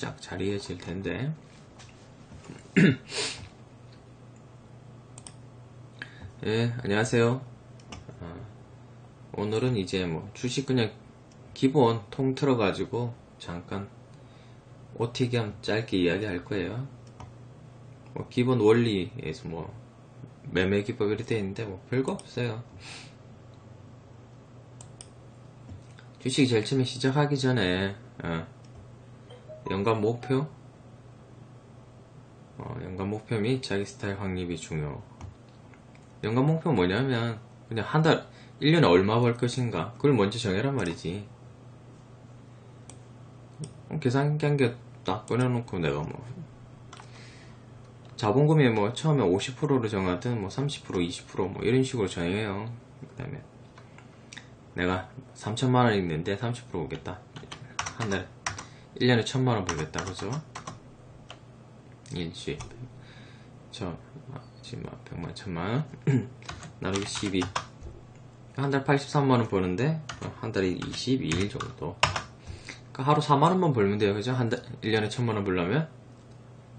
쫙 잘 이어질 텐데. 예, 안녕하세요. 오늘은 이제 뭐 주식 그냥 기본 통틀어 가지고 잠깐 OT 겸 짧게 이야기할 거예요. 뭐 기본 원리에서 뭐 매매 기법 이렇게 되어 있는데 뭐 별거 없어요. 주식 제일 처음에 시작하기 전에 연간 목표 연간 목표 및 자기 스타일 확립이 중요. 연간 목표 뭐냐면 그냥 한 달 1년에 얼마 벌 것인가 그걸 먼저 정해란 말이지. 계산기 한 개 딱 꺼내놓고 내가 뭐 자본금의 뭐 처음에 50%를 정하든 뭐 30% 20% 이런 식으로 정해요. 그 다음에 내가 3천만원 있는데 30% 오겠다. 한 달 1년에 1,000만원 벌겠다. 그죠? 일주일 지금 100만 1,000만원 나누기 12 한 달 83만원 버는데 한 달에 22일 정도. 그러니까 하루 4만원만 벌면 돼요. 그죠? 1년에 1,000만원 벌려면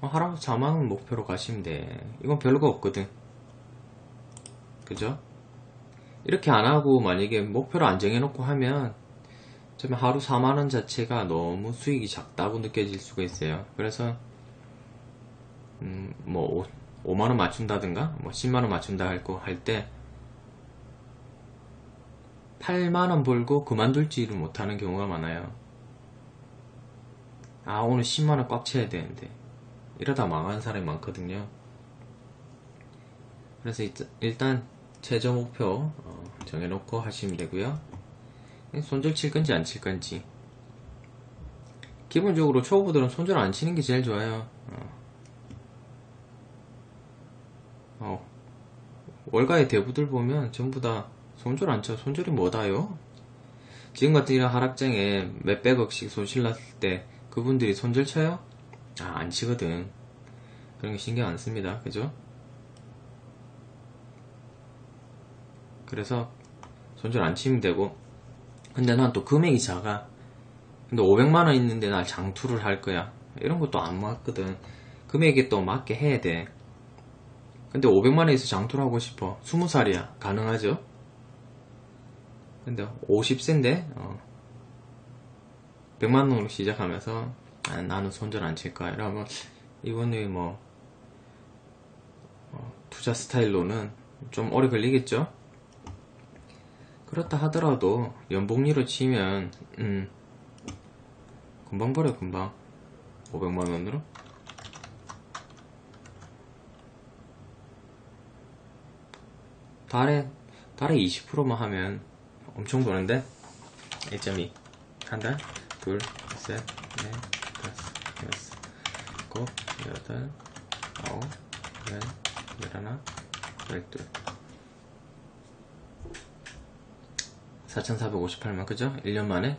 하루 4만원 목표로 가시면 돼. 이건 별거 없거든. 그죠? 이렇게 안하고 만약에 목표를 안 정해놓고 하면 처음에 하루 4만원 자체가 너무 수익이 작다고 느껴질 수가 있어요. 그래서 뭐 5만원 맞춘다든가 뭐 10만원 맞춘다 할 때 8만원 벌고 그만둘지를 못하는 경우가 많아요. 오늘 10만원 꽉 채야 되는데 이러다 망하는 사람이 많거든요. 그래서 일단 최저 목표 정해놓고 하시면 되고요. 손절 칠 건지 안 칠 건지. 기본적으로 초보들은 손절 안 치는 게 제일 좋아요. 월가의 대부들 보면 전부 다 손절 안 쳐. 손절이 뭐다요? 지금 같은 이런 하락장에 몇백억씩 손실 났을 때 그분들이 손절 쳐요? 안 치거든. 그런 게 신경 안 씁니다. 그죠? 그래서 손절 안 치면 되고. 근데 난 또 금액이 작아. 근데 500만원 있는데 나 장투를 할 거야. 이런 것도 안 맞거든. 금액에 또 맞게 해야 돼. 근데 500만원에서 장투를 하고 싶어. 20살이야. 가능하죠? 근데 50세인데 100만원으로 시작하면서 나는 손절 안 칠 거야. 이러면 이분이 뭐 투자 스타일로는 좀 오래 걸리겠죠? 그렇다 하더라도 연봉리로 치면 금방 벌어요. 금방 500만원으로 달에 20%만 하면 엄청 버는데 1.2 한 달 둘 셋 넷 다섯 여섯 일곱 여덟 아홉 열 열하나 열둘 4,458만 그죠? 1년 만에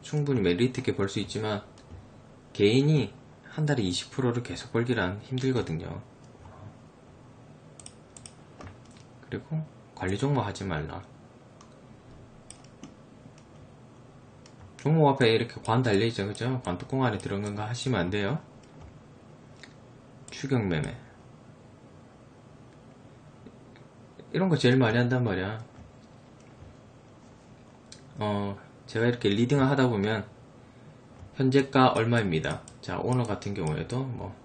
충분히 메리트 있게 벌 수 있지만 개인이 한 달에 20%를 계속 벌기란 힘들거든요. 그리고 관리 종목 하지 말라. 종목 앞에 이렇게 관 달려있죠. 그죠? 관 뚜껑 안에 들어간 거 하시면 안 돼요. 추격 매매 이런 거 제일 많이 한단 말이야. 제가 이렇게 리딩을 하다 보면 현재가 얼마입니다. 자, 오늘 같은 경우에도 뭐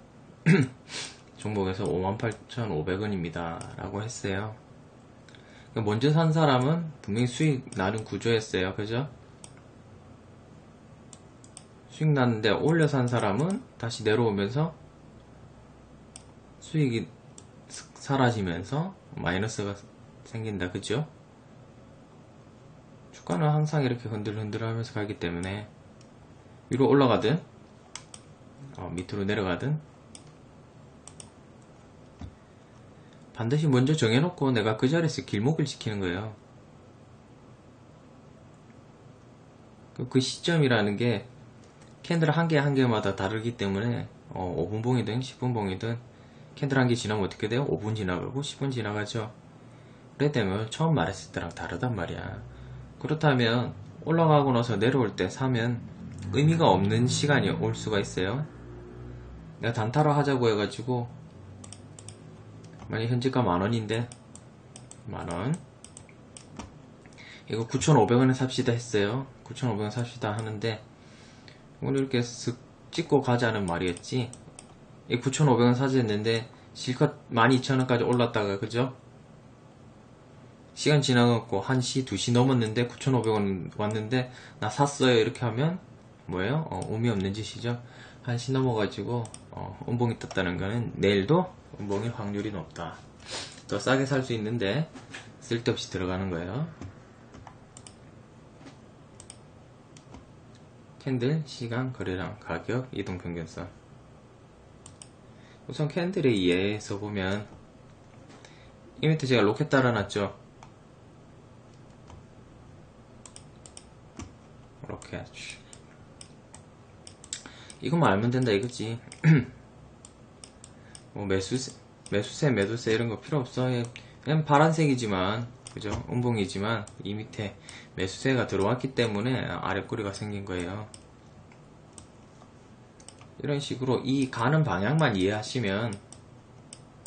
종목에서 58,500원입니다 라고 했어요. 먼저 산 사람은 분명히 수익 나는 구조였어요. 그죠? 수익 났는데 올려 산 사람은 다시 내려오면서 수익이 사라지면서 마이너스가 생긴다. 그죠? 주가는 항상 이렇게 흔들흔들 하면서 가기 때문에 위로 올라가든 밑으로 내려가든 반드시 먼저 정해놓고 내가 그 자리에서 길목을 지키는 거예요. 그 시점이라는 게 캔들 한 개 한 개마다 다르기 때문에 5분 봉이든 10분 봉이든 캔들 한 개 지나면 어떻게 돼요? 5분 지나가고 10분 지나가죠. 그래 되면 처음 말했을 때랑 다르단 말이야. 그렇다면 올라가고 나서 내려올 때 사면 의미가 없는 시간이 올 수가 있어요. 내가 단타로 하자고 해가지고 만약 현재가 만원인데 만원 이거 9,500원에 삽시다 했어요. 9,500원 삽시다 하는데 오늘 이렇게 쓱 찍고 가자는 말이었지. 이 9,500원 사지 했는데 실컷 12,000원까지 올랐다가 그죠? 시간 지나갖고 1시 2시 넘었는데 9,500원 왔는데 나 샀어요 이렇게 하면 뭐예요? 의미 없는 짓이죠. 1시 넘어가지고 음봉이 떴다는 거는 내일도 음봉일 확률이 높다. 더 싸게 살 수 있는데 쓸데없이 들어가는 거예요. 캔들, 시간, 거래량, 가격, 이동평균선. 우선 캔들의 예에서 보면 이 밑에 제가 로켓 달아놨죠. 로켓. 이것만 알면 된다 이거지. 뭐 매수세, 매도세 이런 거 필요 없어. 그냥 파란색이지만 그죠? 음봉이지만 이 밑에 매수세가 들어왔기 때문에 아래 꼬리가 생긴 거예요. 이런 식으로 이 가는 방향만 이해하시면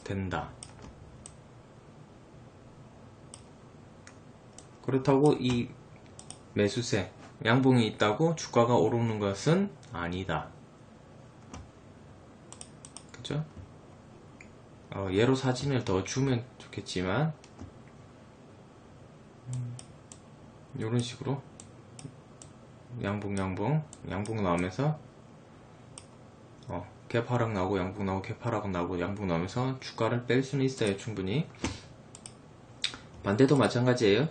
된다. 그렇다고 이 매수세, 양봉이 있다고 주가가 오르는 것은 아니다. 그죠? 예로 사진을 더 주면 좋겠지만 이런 식으로 양봉 나오면서 갭 하락 나오고 양봉 나오고 갭 하락 나오고 양봉 나오면서 주가를 뺄 수는 있어요. 충분히. 반대도 마찬가지예요.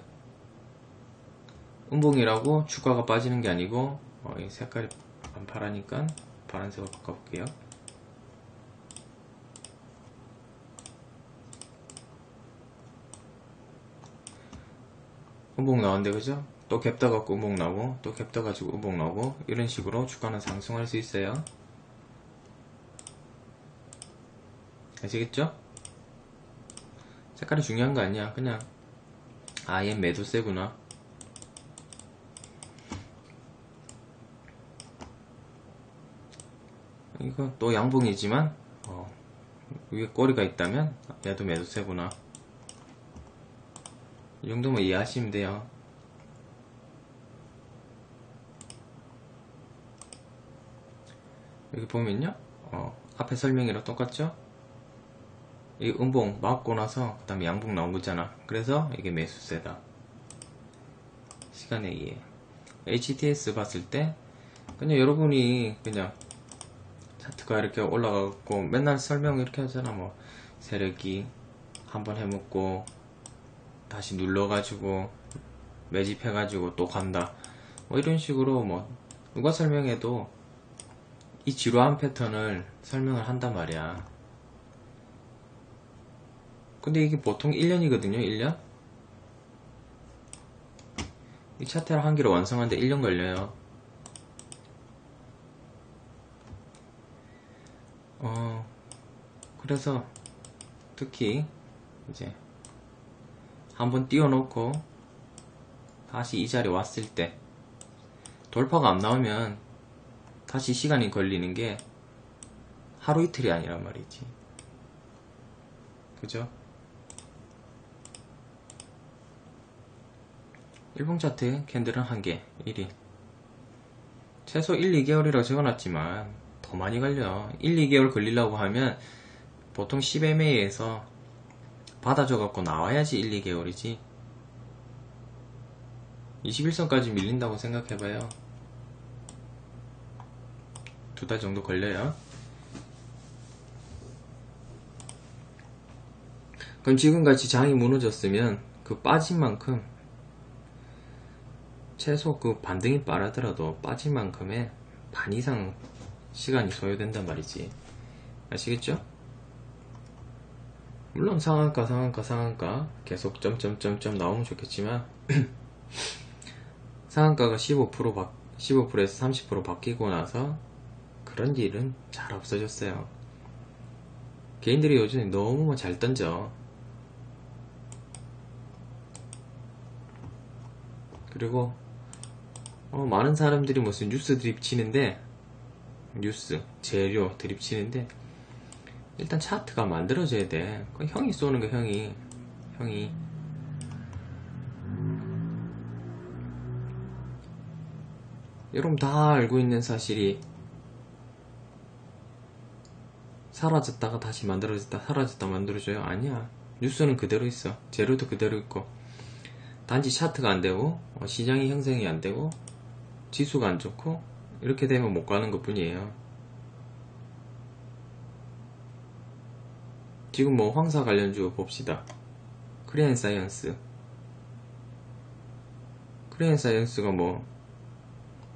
음봉이라고 주가가 빠지는 게 아니고 이 색깔이 안 파라니까 파란색으로 바꿔볼게요. 음봉 나왔는데 그죠? 또 갭 떠갖고 음봉 나오고 또 갭 떠가지고 음봉 나오고 이런 식으로 주가는 상승할 수 있어요. 아시겠죠? 색깔이 중요한 거 아니야. 그냥 얘 매도세구나. 이거 또 양봉이지만 위에 꼬리가 있다면 얘도 매도세구나. 이 정도만 이해하시면 돼요. 여기 보면요 앞에 설명이랑 똑같죠? 이 음봉 맞고 나서 그 다음에 양봉 나온 거잖아. 그래서 이게 매수세다. 시간에 의해 HTS 봤을 때 그냥 여러분이 그냥 차트가 이렇게 올라가고 맨날 설명 이렇게 하잖아. 뭐 세력이 한번 해먹고 다시 눌러가지고 매집해가지고 또 간다. 뭐 이런 식으로 뭐 누가 설명해도 이 지루한 패턴을 설명을 한단 말이야. 근데 이게 보통 1년이거든요. 1년? 이 차트를 한 개로 완성하는데 1년 걸려요. 그래서 특히 이제 한번 띄워놓고 다시 이 자리에 왔을 때 돌파가 안 나오면 다시 시간이 걸리는 게 하루 이틀이 아니란 말이지. 그죠? 일봉 차트 캔들은 1개 1위 최소 1, 2개월이라고 적어놨지만 더 많이 걸려. 1, 2개월 걸리려고 하면 보통 10MA에서 받아줘갖고 나와야지 1, 2개월이지 21선까지 밀린다고 생각해봐요. 2달 정도 걸려요. 그럼 지금같이 장이 무너졌으면 그 빠진 만큼 최소 그 반등이 빠르더라도 빠진 만큼의 반 이상 시간이 소요된단 말이지. 아시겠죠? 물론 상한가 계속 점점점점 나오면 좋겠지만 상한가가 15%에서 30% 바뀌고 나서 그런 일은 잘 없어졌어요. 개인들이 요즘에 너무 잘 던져. 그리고 많은 사람들이 무슨 뉴스 드립 치는데, 뉴스, 재료 드립 치는데, 일단 차트가 만들어져야 돼. 그 형이 쏘는 거, 형이. 여러분 다 알고 있는 사실이 사라졌다가 다시 만들어졌다, 사라졌다 만들어져요? 아니야. 뉴스는 그대로 있어. 재료도 그대로 있고. 단지 차트가 안 되고, 시장이 형성이 안 되고, 지수가 안 좋고, 이렇게 되면 못 가는 것 뿐이에요. 지금 뭐 황사 관련주 봅시다. 크레인 사이언스가 뭐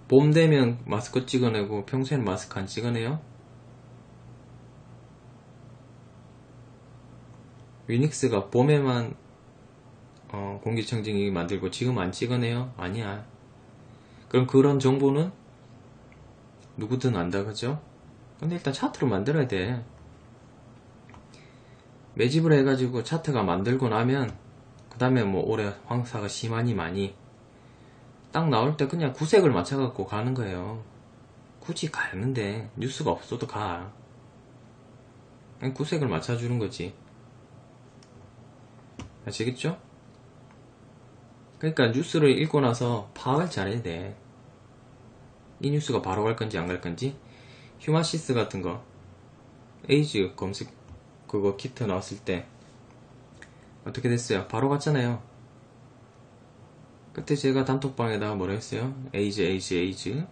봄 되면 마스크 찍어내고 평소에는 마스크 안 찍어내요? 위닉스가 봄에만 공기청정기 만들고 지금 안 찍어내요? 아니야. 그럼 그런 정보는 누구든 안다, 그죠? 근데 일단 차트로 만들어야 돼. 매집을 해가지고 차트가 만들고 나면 그 다음에 뭐 올해 황사가 심하니 많이 딱 나올 때 그냥 구색을 맞춰갖고 가는 거예요. 굳이 가는데 뉴스가 없어도 가. 그냥 구색을 맞춰주는 거지. 아시겠죠? 그러니까 뉴스를 읽고 나서 파악을 잘해야 돼. 이 뉴스가 바로 갈 건지 안 갈 건지. 휴마시스 같은 거 에이즈 검색 그거 키트 나왔을 때 어떻게 됐어요? 바로 갔잖아요. 그때 제가 단톡방에다가 뭐라 했어요? 에이즈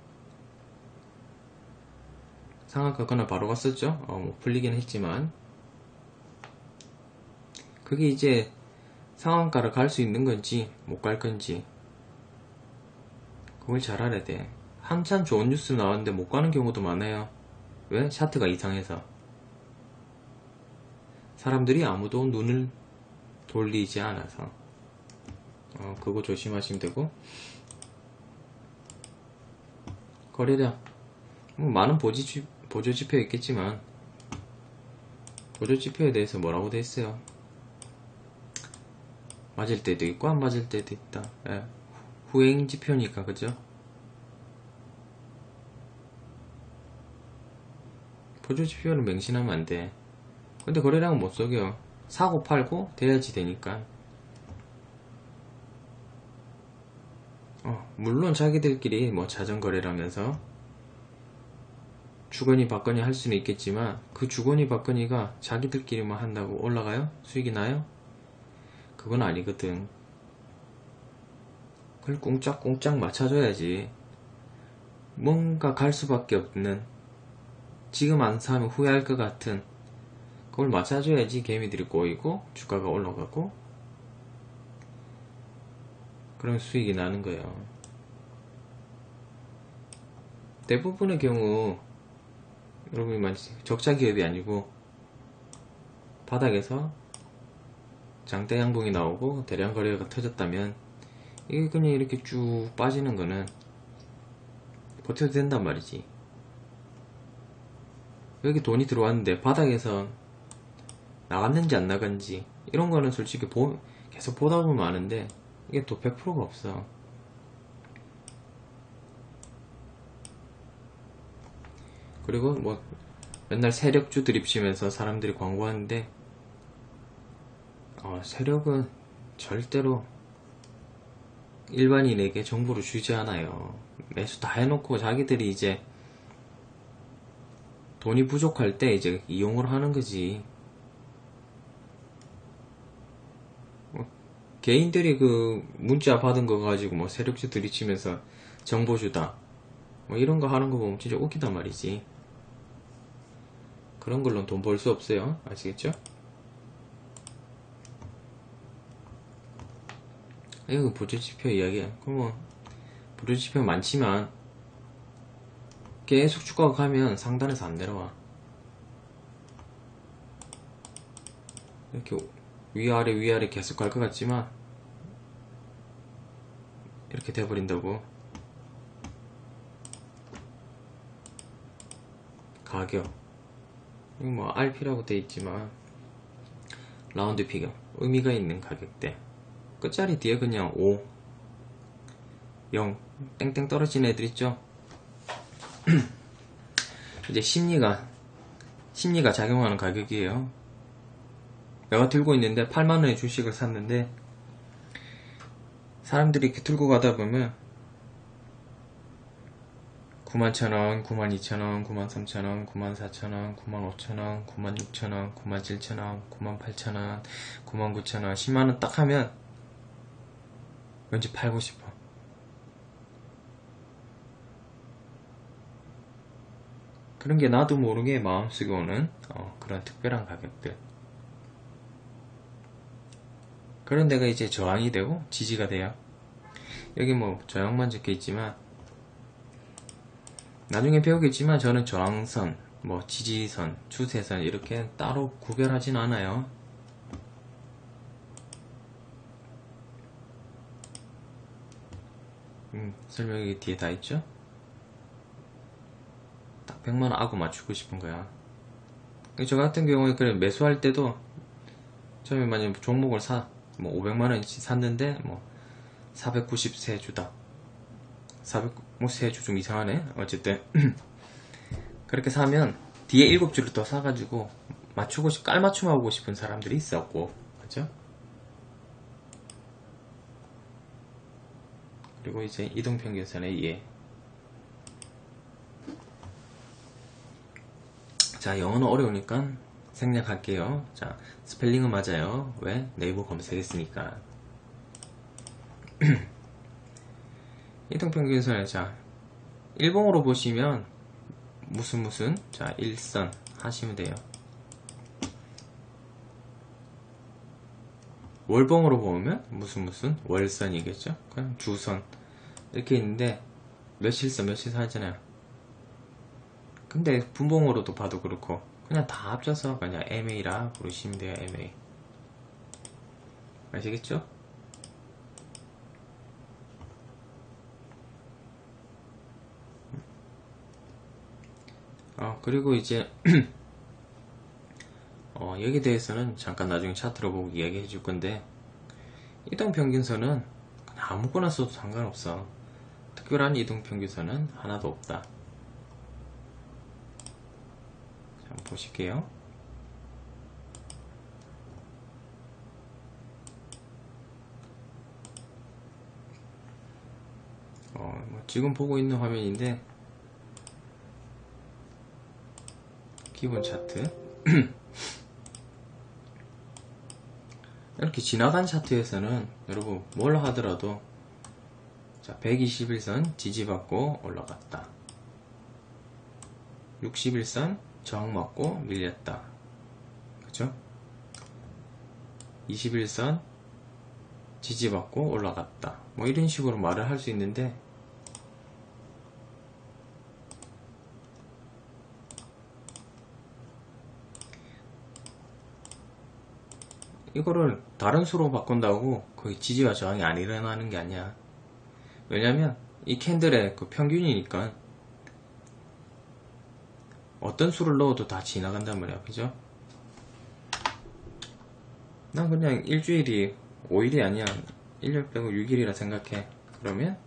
상한가 그날 바로 갔었죠? 뭐 풀리긴 했지만 그게 이제 상한가를 갈 수 있는 건지 못 갈 건지 그걸 잘 알아야 돼. 한참 좋은 뉴스 나왔는데 못 가는 경우도 많아요. 왜? 차트가 이상해서. 사람들이 아무도 눈을 돌리지 않아서. 그거 조심하시면 되고. 거래량 뭐 많은 보조지표 있겠지만 보조지표에 대해서 뭐라고 돼 있어요? 맞을 때도 있고 안 맞을 때도 있다. 후행지표니까, 그죠? 보조지표는 맹신하면 안 돼. 근데 거래량은 못 속여. 사고 팔고 돼야지 되니까. 물론 자기들끼리 뭐 자전거래라면서 주거니 받거니 할 수는 있겠지만 그 주거니 받거니가 자기들끼리만 한다고 올라가요? 수익이 나요? 그건 아니거든. 그걸 꽁짝꽁짝 맞춰줘야지. 뭔가 갈 수밖에 없는, 지금 안 사면 후회할 것 같은 그걸 맞춰줘야지 개미들이 꼬이고 주가가 올라가고 그런 수익이 나는 거예요. 대부분의 경우 여러분이 만약 적자 기업이 아니고 바닥에서 장대 양봉이 나오고 대량 거래가 터졌다면 이게 그냥 이렇게 쭉 빠지는 거는 버텨도 된단 말이지. 여기 돈이 들어왔는데 바닥에서 나갔는지 안 나갔는지 이런 거는 솔직히 계속 보다 보면 아는데 이게 또 100%가 없어. 그리고 뭐 맨날 세력주 드립치면서 사람들이 광고하는데 세력은 절대로 일반인에게 정보를 주지 않아요. 매수 다 해놓고 자기들이 이제 돈이 부족할 때 이제 이용을 하는 거지. 개인들이 그 문자 받은 거 가지고 뭐 세력주 들이치면서 정보 주다 뭐 이런 거 하는 거 보면 진짜 웃기단 말이지. 그런 걸로는 돈 벌 수 없어요. 아시겠죠? 이거 보조지표 이야기야. 그럼 뭐 보조지표 많지만 계속 주가가 가면 상단에서 안 내려와. 이렇게 위아래 계속 갈 것 같지만 이렇게 돼버린다고. 가격 이거 뭐 RP라고 돼 있지만 라운드 피겨 의미가 있는 가격대. 끝자리 뒤에 그냥 5 0 땡땡 떨어지는 애들 있죠. 이제 심리가 작용하는 가격이에요. 내가 들고 있는데 8만원의 주식을 샀는데 사람들이 이렇게 들고 가다 보면 91,000원, 92,000원, 93,000원, 94,000원, 95,000원, 96,000원, 97,000원, 98,000원, 99,000원, 10만원 딱 하면 왠지 팔고 싶어. 그런 게 나도 모르게 마음속에 오는 그런 특별한 가격들. 그런 데가 이제 저항이 되고 지지가 돼요. 여기 뭐 저항만 적혀 있지만 나중에 배우겠지만 저는 저항선, 뭐 지지선, 추세선 이렇게 따로 구별하진 않아요. 설명이 뒤에 다 있죠? 딱 100만원 아구 맞추고 싶은 거야. 저 같은 경우에 그래 매수할 때도 처음에 만약에 종목을 뭐 500만원치 샀는데 뭐 490세 주다. 400세 주 좀 이상하네. 어쨌든 그렇게 사면 뒤에 7주를 더 사가지고 깔맞춤하고 싶은 사람들이 있었고, 그죠? 그리고 이제 이동평균선에 의해 자, 영어는 어려우니까 생략할게요. 자, 스펠링은 맞아요. 왜? 네이버 검색했으니까. 이동평균선에 자, 일봉으로 보시면 무슨 자, 일선 하시면 돼요. 월봉으로 보면 무슨 월선이겠죠? 그냥 주선 이렇게 있는데 며칠선 하잖아요. 근데 분봉으로도 봐도 그렇고 그냥 다 합쳐서 그냥 MA라 부르시면 돼요. MA 아시겠죠? 그리고 이제 여기에 대해서는 잠깐 나중에 차트로 보고 이야기해 줄 건데, 이동평균선은 그냥 아무거나 써도 상관없어. 특별한 이동평균선은 하나도 없다. 자, 한번 보실게요. 지금 보고 있는 화면인데 기본 차트 이렇게 지나간 차트에서는 여러분 뭘 하더라도 자, 121선 지지받고 올라갔다, 61선 저항받고 밀렸다, 그쵸? 21선 지지받고 올라갔다, 뭐 이런 식으로 말을 할 수 있는데, 이거를 다른 수로 바꾼다고 거의 지지와 저항이 안 일어나는 게 아니야. 왜냐면 이 캔들의 그 평균이니까 어떤 수를 넣어도 다 지나간단 말이야. 그죠? 난 그냥 일주일이 5일이 아니야. 1년 빼고 6일이라 생각해. 그러면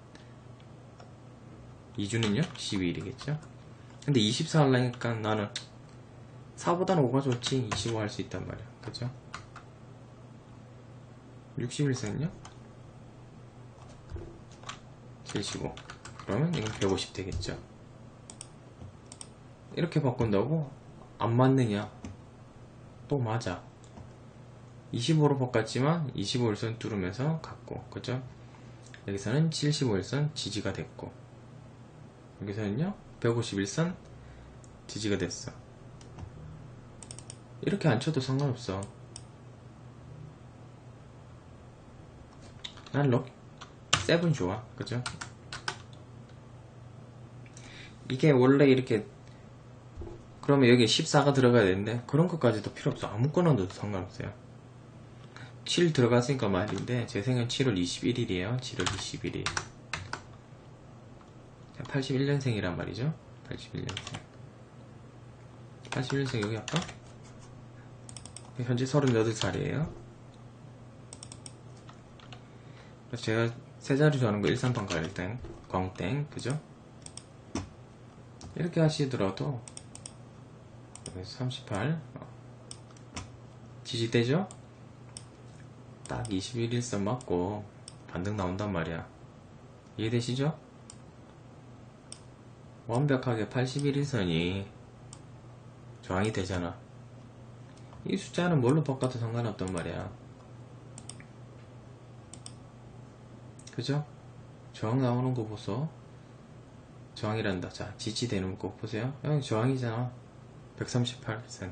2주는요? 12일이겠죠? 근데 24 하려니까 나는 4보다는 5가 좋지 25 할 수 있단 말이야. 그죠? 61선은요? 75. 그러면 이건 150 되겠죠? 이렇게 바꾼다고 안 맞느냐? 또 맞아. 25로 바꿨지만 25일선 뚫으면서 갔고, 그죠? 여기서는 75일선 지지가 됐고, 여기서는요 151선 지지가 됐어. 이렇게 안 쳐도 상관없어. 난 록7 좋아. 그죠? 이게 원래 이렇게 그러면 여기 14가 들어가야 되는데 그런 것까지도 필요 없어. 아무거나 넣어도 상관없어요. 7 들어갔으니까 말인데 제 생은 7월 21일이에요 7월 21일 81년생이란 말이죠. 81년생 여기 할까? 현재 38살이에요. 제가 세 자리 좋아하는 거 138 광땡, 광땡, 그죠? 이렇게 하시더라도 38 지지되죠? 딱 21일선 맞고 반등 나온단 말이야. 이해되시죠? 완벽하게 81일선이 저항이 되잖아. 이 숫자는 뭘로 바꿔도 상관없단 말이야. 그죠? 저항 나오는 거 보소. 저항이란다. 자, 지지되는 거 보세요. 여기 저항이잖아. 138선.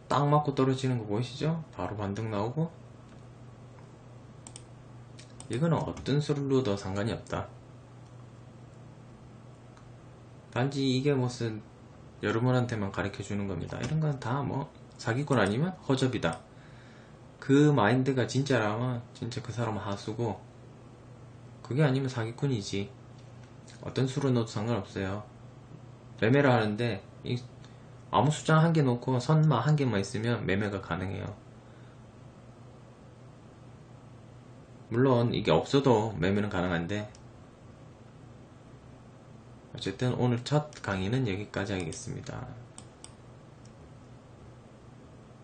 딱 맞고 떨어지는 거 보이시죠? 바로 반등 나오고. 이거는 어떤 수로도 상관이 없다. 단지 이게 무슨 여러분한테만 가르쳐 주는 겁니다. 이런 건 다 뭐 사기꾼 아니면 허접이다. 그 마인드가 진짜라면 진짜 그 사람은 하수고, 그게 아니면 사기꾼이지. 어떤 수로 넣어도 상관없어요. 매매를 하는데 아무 숫자 한 개 놓고 선마 한 개만 있으면 매매가 가능해요. 물론 이게 없어도 매매는 가능한데, 어쨌든 오늘 첫 강의는 여기까지 하겠습니다.